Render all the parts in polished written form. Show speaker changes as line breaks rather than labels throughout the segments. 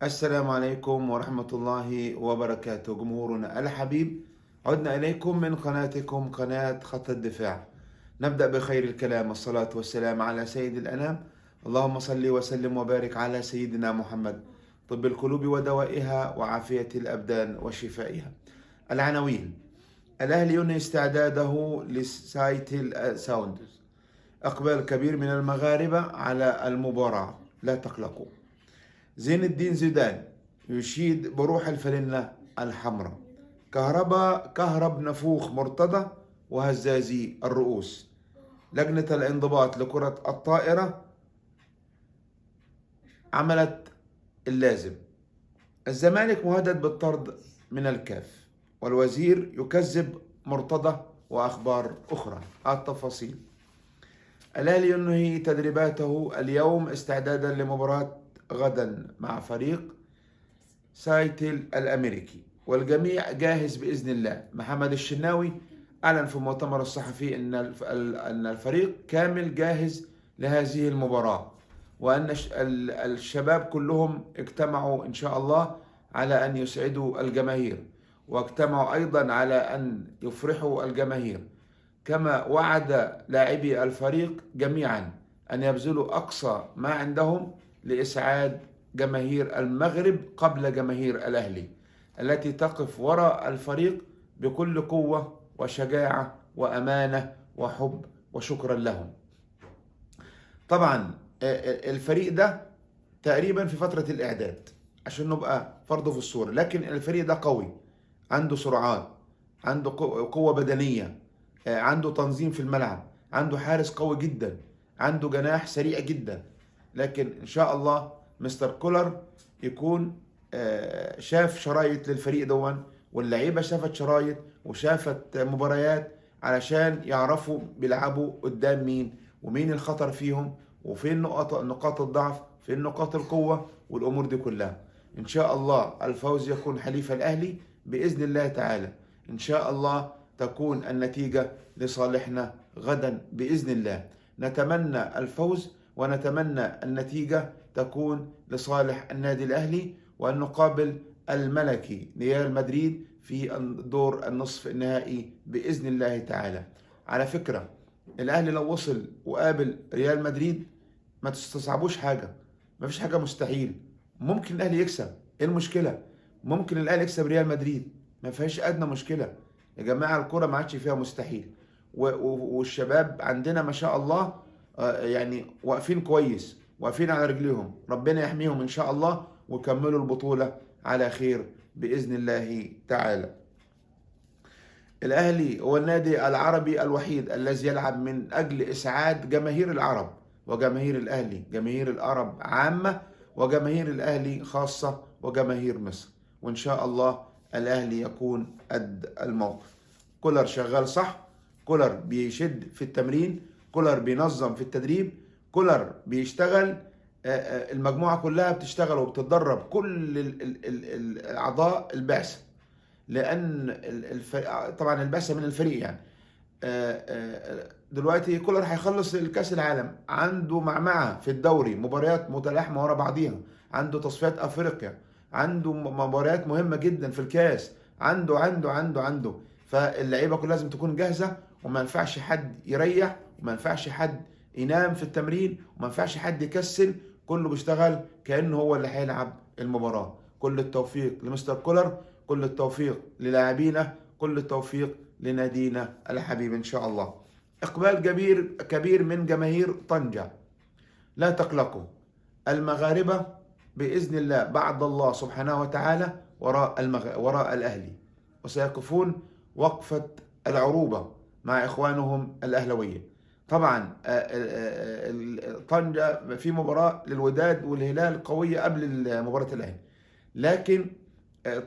السلام عليكم ورحمة الله وبركاته. جمهورنا الحبيب، عدنا إليكم من قناتكم قناة خط الدفاع. نبدأ بخير الكلام، الصلاة والسلام على سيد الأنام. اللهم صل وسلم وبارك على سيدنا محمد، طب القلوب ودوائها وعافية الأبدان وشفائها. العناوين: الأهلي ينهي استعداده لسايتل ساوندز، إقبال كبير من المغاربة على المباراة، لا تقلقوا. زين الدين زيدان يشيد بروح الفانلة الحمراء. كهربا كهرب نفوخ مرتضى وهزازي الرؤوس. لجنة الانضباط لكرة الطائرة عملت اللازم. الزمالك مهدد بالطرد من الكاف، والوزير يكذب مرتضى وأخبار أخرى. التفاصيل: الأهلي ينهي تدريباته اليوم استعدادا لمباراة غدا مع فريق سايتل الأمريكي، والجميع جاهز بإذن الله. محمد الشناوي أعلن في المؤتمر الصحفي أن الفريق كامل جاهز لهذه المباراة، وأن الشباب كلهم اجتمعوا إن شاء الله على أن يسعدوا الجماهير، واجتمعوا أيضا على أن يفرحوا الجماهير، كما وعد لاعبي الفريق جميعا أن يبذلوا أقصى ما عندهم لإسعاد جماهير المغرب قبل جماهير الأهلي، التي تقف وراء الفريق بكل قوة وشجاعة وأمانة وحب، وشكرا لهم. طبعا الفريق ده تقريبا في فترة الإعداد عشان نبقى فرضه في الصورة، لكن الفريق ده قوي، عنده سرعات، عنده قوة بدنية، عنده تنظيم في الملعب، عنده حارس قوي جدا، عنده جناح سريع جدا. لكن إن شاء الله مستر كولر يكون شاف شرايط للفريق دون، واللعيبة شافت شرايط وشافت مباريات علشان يعرفوا بيلعبوا قدام مين، ومين الخطر فيهم، وفين نقاط الضعف، فين نقاط القوة، والأمور دي كلها. إن شاء الله الفوز يكون حليف الأهلي بإذن الله تعالى. إن شاء الله تكون النتيجة لصالحنا غدا بإذن الله. نتمنى الفوز ونتمنى النتيجة تكون لصالح النادي الأهلي، وأن نقابل الملكي ريال مدريد في دور النصف النهائي بإذن الله تعالى. على فكرة، الأهلي لو وصل وقابل ريال مدريد ما تستصعبوش حاجة، ما فيش حاجة مستحيل. ممكن الأهلي يكسب، إيه المشكلة؟ ممكن الأهلي يكسب ريال مدريد، ما فيهاش أدنى مشكلة. يا جماعة الكرة ما عادش فيها مستحيل، والشباب عندنا ما شاء الله يعني واقفين كويس، واقفين على رجليهم. ربنا يحميهم إن شاء الله ويكملوا البطولة على خير بإذن الله تعالى. الأهلي هو النادي العربي الوحيد الذي يلعب من أجل إسعاد جماهير العرب وجماهير الأهلي، جماهير العرب عامة وجماهير الأهلي خاصة وجماهير مصر. وإن شاء الله الأهلي يكون قد الموقف. كولر شغال صح، كولر بيشد في التمرين، كولر بينظم في التدريب، كولر بيشتغل، المجموعة كلها بتشتغل وبتتدرب، كل أعضاء البعثة، لأن طبعا البعثة من الفريق يعني. دلوقتي كولر هيخلص الكاس العالم، عنده معمعة في الدوري، مباريات متلاحمة ورا بعضيها، عنده تصفيات افريقيا، عنده مباريات مهمة جدا في الكاس، عنده فاللعيبة كلها لازم تكون جاهزة، وما ينفعش حد يريح، وما ينفعش حد ينام في التمرين، وما ينفعش حد يكسل، كله بيشتغل كأنه هو اللي هيلعب المباراة. كل التوفيق لمستر كولر، كل التوفيق للاعبينا، كل التوفيق لنادينا الحبيب إن شاء الله. إقبال كبير من جماهير طنجة، لا تقلقوا. المغاربة بإذن الله بعد الله سبحانه وتعالى وراء الأهلي، وسيقفون وقفة العروبة مع إخوانهم الأهلوية. طبعا طنجة في مباراة للوداد والهلال قوية قبل مباراة الأهلي، لكن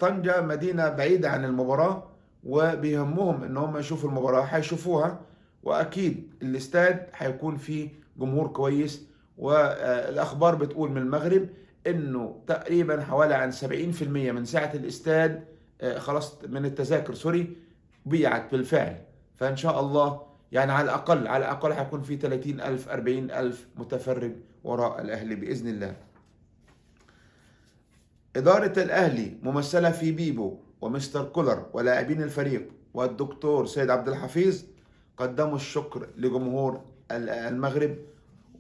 طنجة مدينة بعيدة عن المباراة، وبيهمهم ان هم يشوفوا المباراة، هيشوفوها، واكيد الاستاد هيكون فيه جمهور كويس. والاخبار بتقول من المغرب انه تقريبا حوالي عن 70% من سعة الاستاد خلاص من التذاكر سوري بيعت بالفعل. فان شاء الله يعني على الاقل هيكون في 30,000 40,000 متفرج وراء الاهلي باذن الله. إدارة الأهلي ممثلة في بيبو ومستر كولر ولاعبين الفريق والدكتور سيد عبد الحفيظ قدموا الشكر لجمهور المغرب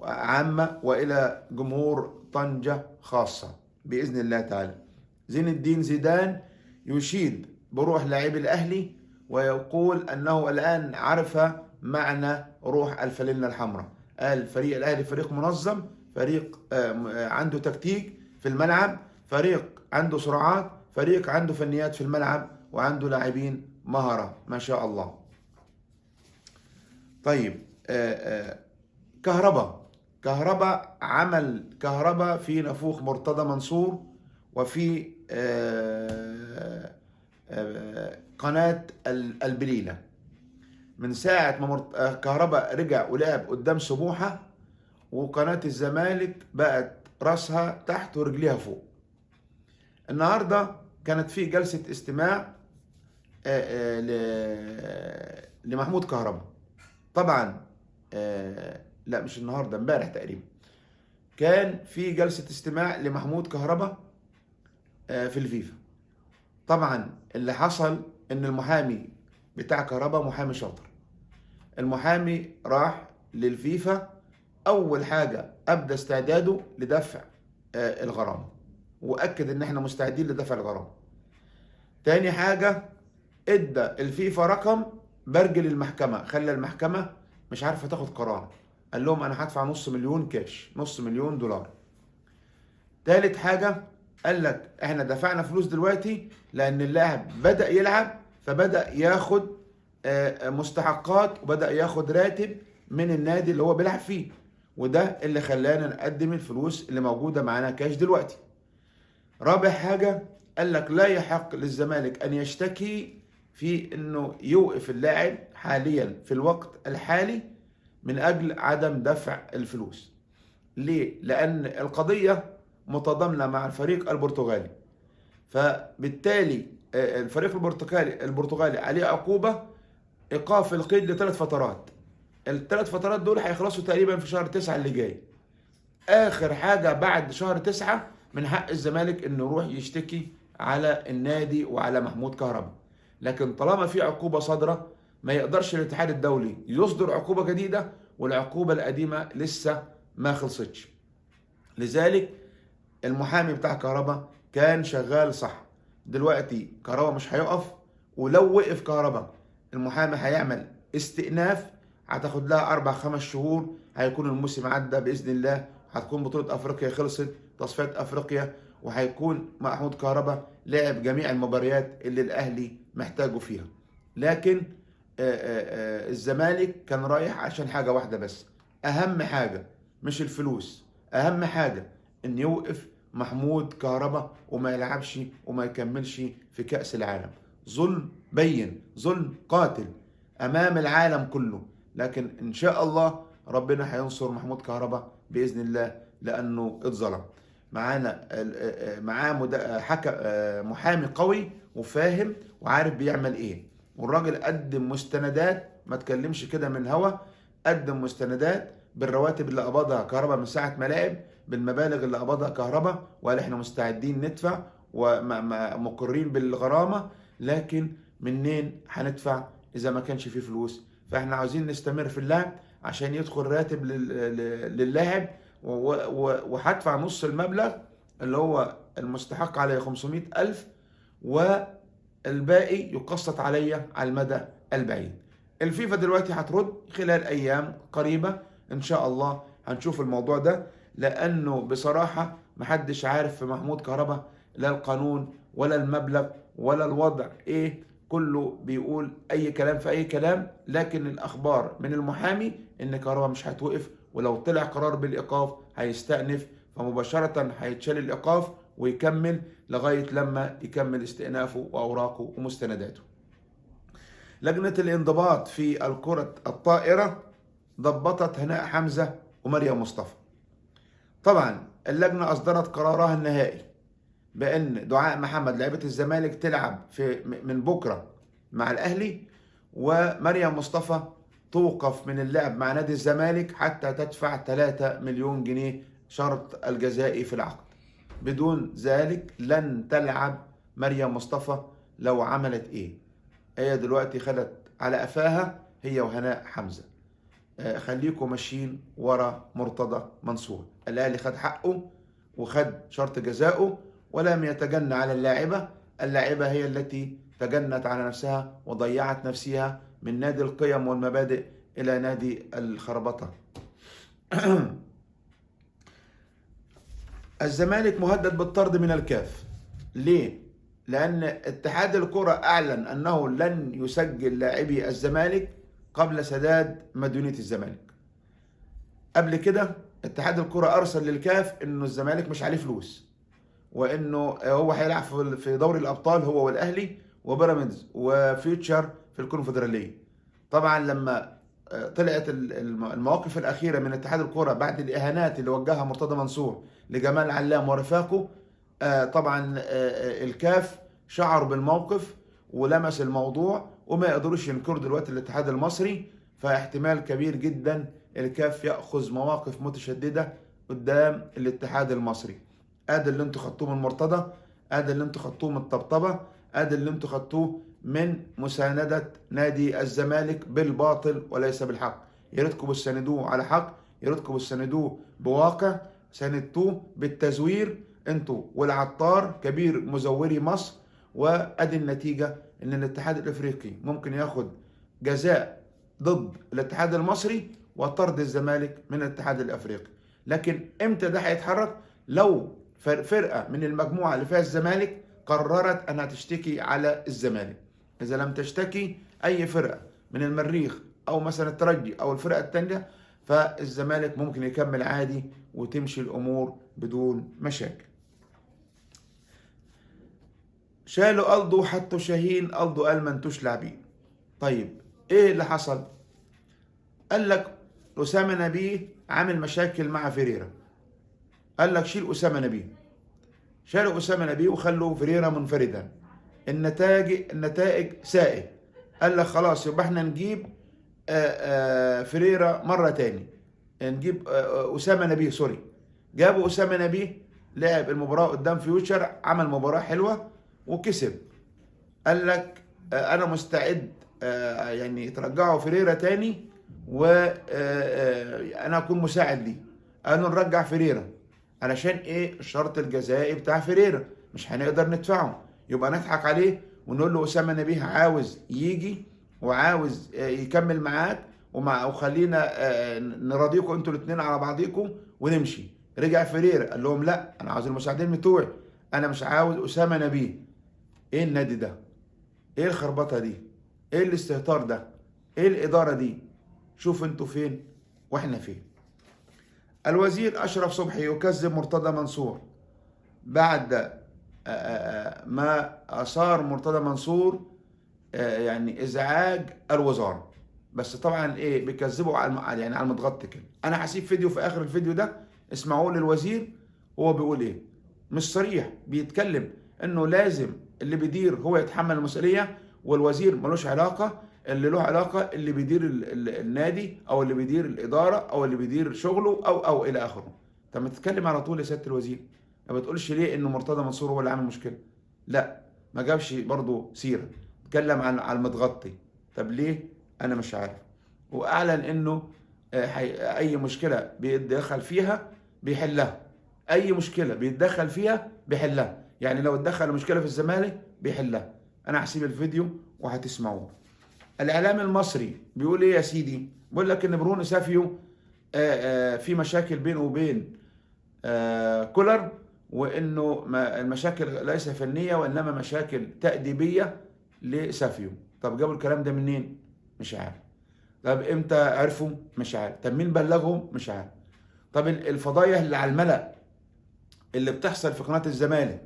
عامة وإلى جمهور طنجة خاصة بإذن الله تعالى. زين الدين زيدان يشيد بروح لاعبي الأهلي ويقول أنه الآن عرف معنى روح الفانلة الحمراء. قال فريق الأهلي فريق منظم، فريق عنده تكتيك في الملعب، فريق عنده سرعات، فريق عنده فنيات في الملعب، وعنده لاعبين مهارة ما شاء الله. طيب كهربا عمل كهربا في نفوخ مرتضى منصور وفي قناة البليلة. من ساعة ما كهربا رجع ولعب قدام سموحة وقناة الزمالك بقت راسها تحت ورجليها فوق. النهاردة كانت في جلسة استماع لمحمود كهربا. طبعا لا مش النهاردة، امبارح تقريبا كان في جلسة استماع لمحمود كهربا في الفيفا. طبعا اللي حصل ان المحامي بتاع كهربا محامي شاطر. المحامي راح للفيفا، اول حاجة ابدأ استعداده لدفع الغرامة واكد ان احنا مستعدين لدفع الغرامة. تاني حاجة ادى الفيفا رقم برجل المحكمة، خلى المحكمة مش عارفة تاخد قرار. قال لهم انا هدفع نص مليون كاش، نص مليون دولار. تالت حاجة قال لك احنا دفعنا فلوس دلوقتي لان اللاعب بدأ يلعب، فبدأ ياخد مستحقات وبدأ ياخد راتب من النادي اللي هو بيلعب فيه، وده اللي خلانا نقدم الفلوس اللي موجودة معانا كاش دلوقتي. رابع حاجة قال لك لا يحق للزمالك ان يشتكي في انه يوقف اللاعب حاليا في الوقت الحالي من اجل عدم دفع الفلوس. ليه؟ لان القضية متضامنة مع الفريق البرتغالي، فبالتالي الفريق البرتغالي عليه عقوبة ايقاف القيد ل3 فترات. ال3 فترات دول هيخلصوا تقريبا في شهر 9 اللي جاي. اخر حاجة بعد شهر 9 من حق الزمالك انه يروح يشتكي على النادي وعلى محمود كهربا. لكن طالما في عقوبة صادرة ما يقدرش الاتحاد الدولي يصدر عقوبة جديدة والعقوبة القديمة لسه ما خلصتش. لذلك المحامي بتاع كهربا كان شغال صح. دلوقتي كهربا مش هيقف، ولو وقف كهربا المحامي هيعمل استئناف، هتاخد لها 4-5 شهور، هيكون الموسم عدى بإذن الله، هتكون بطولة أفريقيا خلصت، تصفيات أفريقيا، وهيكون محمود كهربا لعب جميع المباريات اللي الأهلي محتاجه فيها. لكن الزمالك كان رايح عشان حاجة واحدة بس، أهم حاجة مش الفلوس، أهم حاجة إن يوقف محمود كهربا وما يلعبش وما يكملش في كأس العالم. ظلم بين، ظلم قاتل أمام العالم كله. لكن إن شاء الله ربنا هينصر محمود كهربا بإذن الله لأنه اتظلم. معاه محامي قوي وفاهم وعارف بيعمل إيه، والراجل قدم مستندات، ما تكلمش كده من هوا، قدم مستندات بالرواتب اللي قبضها كهربا من ساعة ما لعب، بالمبالغ اللي قبضها كهربا، وقال احنا مستعدين ندفع ومقرين بالغرامة. لكن منين هندفع إذا ما كانش فيه فلوس؟ فاحنا عاوزين نستمر في اللعب عشان يدخل راتب للاعب، وهدفع نص المبلغ اللي هو المستحق عليه 500,000 والباقي يقسط عليا على المدى البعيد. الفيفا دلوقتي هترد خلال أيام قريبة إن شاء الله، هنشوف الموضوع ده، لأنه بصراحة محدش عارف في محمود كهربا لا القانون ولا المبلغ ولا الوضع إيه، كله بيقول أي كلام في أي كلام. لكن الأخبار من المحامي إن كهربا مش هتوقف، ولو طلع قرار بالإيقاف هيستأنف، فمباشرة هيتشال الإيقاف ويكمل لغاية لما يكمل استئنافه وأوراقه ومستنداته. لجنة الانضباط في الكرة الطائرة ضبطت هناء حمزة ومريم مصطفى. طبعا اللجنة أصدرت قرارها النهائي بأن دعاء محمد لاعبة الزمالك تلعب من بكرة مع الأهلي، ومريم مصطفى توقف من اللعب مع نادي الزمالك حتى تدفع 3 مليون جنيه شرط الجزائي في العقد. بدون ذلك لن تلعب مريم مصطفى لو عملت ايه. هي دلوقتي خدت على قفاها هي وهناء حمزة. خليكم ماشيين ورا مرتضى منصور. الاهلي خد حقه وخد شرط جزائه ولم يتجنى على اللاعبة. اللاعبة هي التي تجنت على نفسها وضيعت نفسها من نادي القيم والمبادئ إلى نادي الخربطة. الزمالك مهدد بالطرد من الكاف. ليه؟ لأن اتحاد الكرة أعلن أنه لن يسجل لاعبي الزمالك قبل سداد مديونية الزمالك. قبل كده اتحاد الكرة أرسل للكاف إنه الزمالك مش عليه فلوس، وإنه هو هيلعب في دوري الأبطال هو والأهلي وبيراميدز وفيوتشر في الكونفدرالية. طبعا لما طلعت المواقف الأخيرة من اتحاد الكرة بعد الإهانات اللي وجهها مرتضى منصور لجمال علام ورفاقه، طبعا الكاف شعر بالموقف ولمس الموضوع وما يقدروش ينكروا دلوقتي الاتحاد المصري. فاحتمال كبير جدا الكاف يأخذ مواقف متشددة قدام الاتحاد المصري. ادي اللي انتوا خدتوه من مرتضى، ادي اللي انتوا خدتوه من الطبطبة، ادي اللي انتوا خدتوه من مساندة نادي الزمالك بالباطل وليس بالحق. يا ريتكم بتساندوه على حق، يا ريتكم بتساندوه بواقع، ساندتوه بالتزوير انتوا والعطار كبير مزوري مصر. وادي النتيجة ان الاتحاد الافريقي ممكن ياخد جزاء ضد الاتحاد المصري وطرد الزمالك من الاتحاد الافريقي. لكن امتى ده هيتحرك؟ لو فرقة من المجموعة اللي فيها الزمالك قررت انها تشتكي على الزمالك. اذا لم تشتكي اي فرقة من المريخ او مثلا الترجي او الفرقة التانية، فالزمالك ممكن يكمل عادي وتمشي الامور بدون مشاكل. شالوا ألدو حطوا شاهين، ألدو قال ما انتوش لاعبين. طيب ايه اللي حصل؟ قال لك أسامة نبيه عامل مشاكل مع فيريرا. قال لك شيل أسامة نبيه. شالوا أسامة نبيه وخلوا فيريرا منفردا. النتائج سائد. قال لك خلاص يبقى احنا نجيب فيريرا مرة تاني، نجيب أسامة نبيه. سوري، جابوا أسامة نبيه، لعب المباراة قدام فيوتشر، عمل مباراة حلوة وكسب. قال لك انا مستعد يعني ترجعوا فيريرا تاني وانا اكون مساعد ليه. قالوا نرجع فيريرا علشان ايه؟ الشرط الجزائي بتاع فيريرا مش هنقدر ندفعه، يبقى نضحك عليه ونقول له اسامه نبيه عاوز يجي وعاوز يكمل معاك وخلينا نراضيكم انتوا الاثنين على بعضيكم ونمشي. رجع فيريرا قال لهم لا، انا عاوز المساعدين بتوعي، انا مش عاوز اسامه نبيه. ايه النادي ده؟ ايه الخربطه دي؟ ايه الاستهتار ده؟ ايه الاداره دي؟ شوف انتوا فين واحنا فين. الوزير اشرف صبحي يكذب مرتضى منصور بعد ما اثار مرتضى منصور يعني ازعاج الوزاره. بس طبعا ايه بيكذبوا على يعني على المتغطي كده. انا هسيب فيديو في اخر الفيديو ده اسمعوه للوزير هو بيقول ايه. مش صريح، بيتكلم انه لازم اللي بيدير هو يتحمل المسؤوليه والوزير ملوش علاقه. اللي له علاقه اللي بيدير النادي او اللي بيدير الاداره او اللي بيدير شغله او الى اخره. طب ما تتكلم على طول يا سياده الوزير، ما بتقولش ليه انه مرتضى منصور هو اللي عامل مشكله؟ لا، ما جابش برضه سيره، اتكلم على المتغطي. طب ليه؟ انا مش عارف. واعلن انه اي مشكله بيتدخل فيها بيحلها، اي مشكله بيتدخل فيها بيحلها. يعني لو اتدخل مشكله في الزمالك بيحلها. انا هسيب الفيديو وهتسمعوه. الاعلام المصري بيقول ايه يا سيدي؟ بيقول لك ان برونو سافيو في مشاكل بينه وبين كولر، وانه المشاكل ليس فنيه وانما مشاكل تأديبيه لسافيو. طب جابوا الكلام ده منين؟ مش عارف. طب امتى عرفوا؟ مش عارف. طب مين بلغهم؟ مش عارف. طب الفضايح اللي على الملأ اللي بتحصل في قناة الزمالك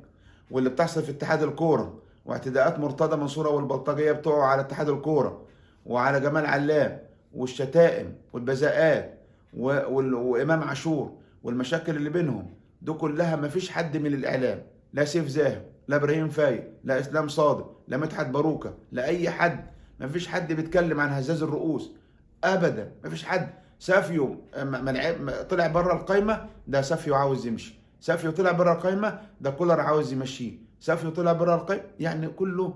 واللي بتحصل في اتحاد الكورة واعتداءات مرتضى منصور والبلطجية بتوعه على اتحاد الكورة وعلى جمال علام والشتائم والبذاءات وإمام عاشور والمشاكل اللي بينهم دي كلها، مفيش حد من الإعلام، لا سيف زاهر، لا إبراهيم فايق، لا إسلام صادق، لا مدحت باروكة، لا أي حد. مفيش حد بيتكلم عن هزاز الرؤوس أبدا، مفيش حد. سافيو طلع بره القايمة، ده سافيو عاوز يمشي. سافيو طلع بره القائمة، ده كولر عاوز يمشيه. سافيو طلع بره القائمة، يعني كله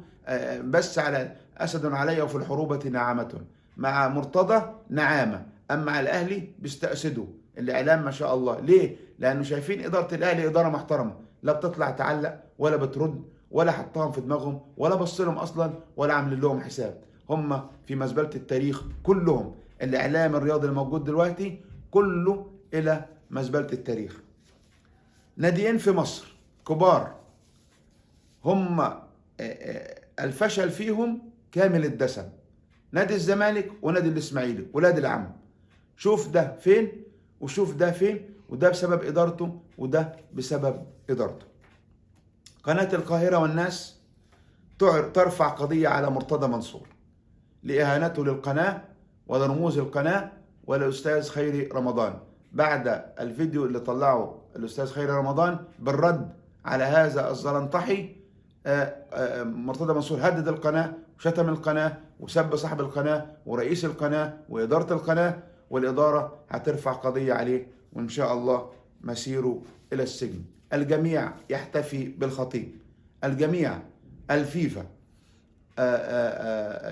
بس على أسد علي وفي الحروبة نعامة. مع مرتضى نعامة، أما مع الأهلي بيستأسدوا الإعلام ما شاء الله. ليه؟ لأنه شايفين إدارة الأهلي إدارة محترمة، لا بتطلع تعلق ولا بترد ولا حطهم في دماغهم ولا بص لهم أصلا ولا عامل لهم حساب. هم في مزبلة التاريخ كلهم. الإعلام الرياضي الموجود دلوقتي كله إلى مزبلة التاريخ. ناديين في مصر كبار هم الفشل فيهم كامل الدسم، نادي الزمالك ونادي الإسماعيلي ولاد العم. شوف ده فين وشوف ده فين، وده بسبب إدارته وده بسبب إدارته. قناة القاهرة والناس ترفع قضية على مرتضى منصور لإهانته للقناة ولرموز القناة والأستاذ خيري رمضان، بعد الفيديو اللي طلعه الأستاذ خيري رمضان بالرد على هذا الزلنطحي. مرتضى منصور هدد القناة وشتم القناة وسب صاحب القناة ورئيس القناة وإدارة القناة، والإدارة هترفع قضية عليه وإن شاء الله مسيره إلى السجن. الجميع يحتفي بالخطيب، الجميع، الفيفا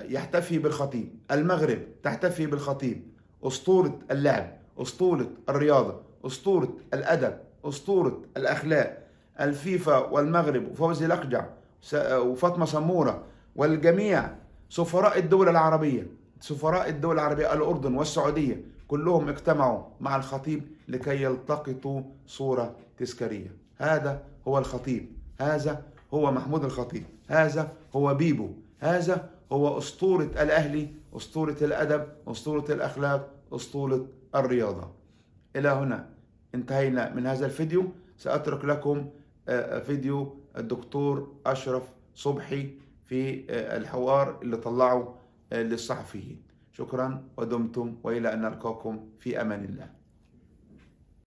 يحتفي بالخطيب، المغرب تحتفي بالخطيب، أسطورة اللعب، أسطورة الرياضة، أسطورة الأدب، أسطورة الأخلاق. الفيفا والمغرب وفوزي الأقجع وفاطمة سمورة والجميع سفراء الدول العربية، سفراء الدول العربية الأردن والسعودية كلهم اجتمعوا مع الخطيب لكي يلتقطوا صورة تذكارية. هذا هو الخطيب، هذا هو محمود الخطيب، هذا هو بيبو، هذا هو أسطورة الأهلي، أسطورة الأدب، أسطورة الأخلاق، أسطورة الرياضة. إلى هنا انتهينا من هذا الفيديو. سأترك لكم فيديو الدكتور أشرف صبحي في الحوار اللي طلعه للصحفيين. شكرا ودمتم وإلى أن نلقاكم في أمان الله.